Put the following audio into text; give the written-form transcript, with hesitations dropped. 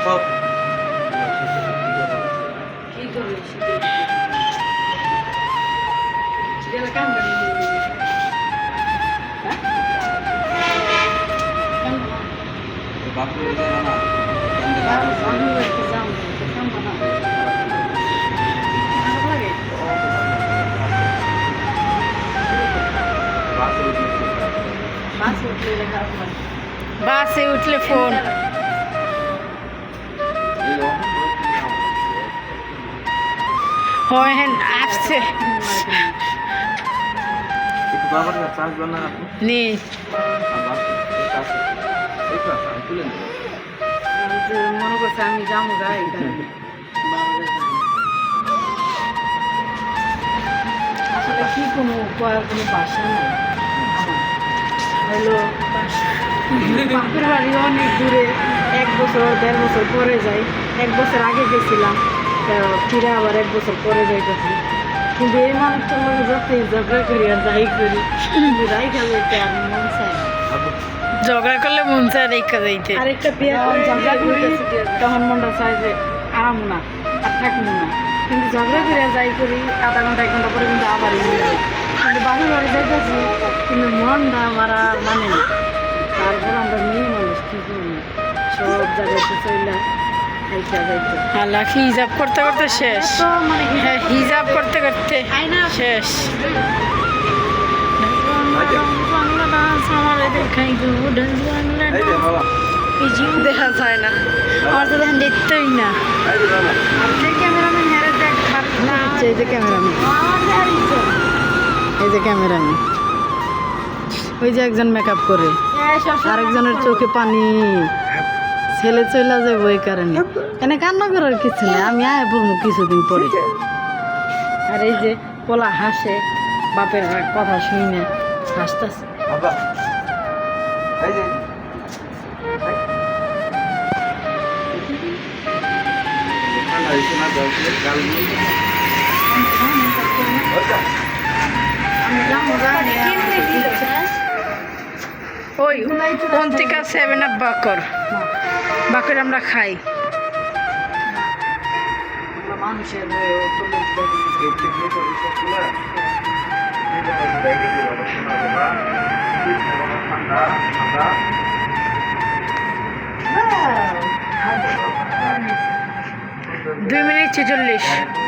সব কি করবে শীতের কাম করে বাপরে জানা না আমি একটু যাম কাম বানা লাগে বাসে উঠলে ফোন হয় হ্যাঁ আসছে একটু বাবার কাছে চার্জ বানা আপনি নে তুলে নেব মনে করছে আমি যাবো গা এই কারণে আসলে কি কোনো কোনো বাসা নেই হলো বাপের বাড়ি অনেক দূরে 1 বছর 1.5 বছর পরে যাই 1 বছর আগে গেছিলাম ফিরে আবার 1 বছর পরে যাইতেছি কিন্তু এই মানুষটার লোক যতই ঝগড়া করি আর যাই করি যাই খাবে আর মন চায় না ঝগড়া করলে মন চায় রেখা যাইতে আরেকটা বিয়ে ঝগড়া করতেছি তখন মনটা চায় যে আরাম না আর থাকবো না কিন্তু ঝগড়া করে যাই করি আধা ঘন্টা 1 ঘন্টা পরে কিন্তু আবার কিন্তু বাড়ি বাড়ি যাইতেছি কিন্তু মনটা আমার আর মানে না তারপর আমরা মেয়ে মানুষ কি করি সব জায়গায় তো চললাম আল্লাহ হিজাব করতে করতে শেষ হ্যাঁ হিজাব করতে করতে শেষ দেখা যায় না আমার তো দেখেন দেখতেই না ক্যামেরাম্যান এই যে ক্যামেরাম্যান এই যে ক্যামেরাম্যান ওই যে একজন মেকআপ করে আরেকজনের চোখে পানি ছেলে চলে যাবো এই কারণে এনে কান্না করার কিছু নেই আমি আয় পড়বো কিছুদিন পরে আর এই যে পোলা হাসে বাপের কথা শুনে হাসতেছে ওই অন্তিকা 7 বাকর বাকর আমরা খাই মানুষের 2 মিনিট 46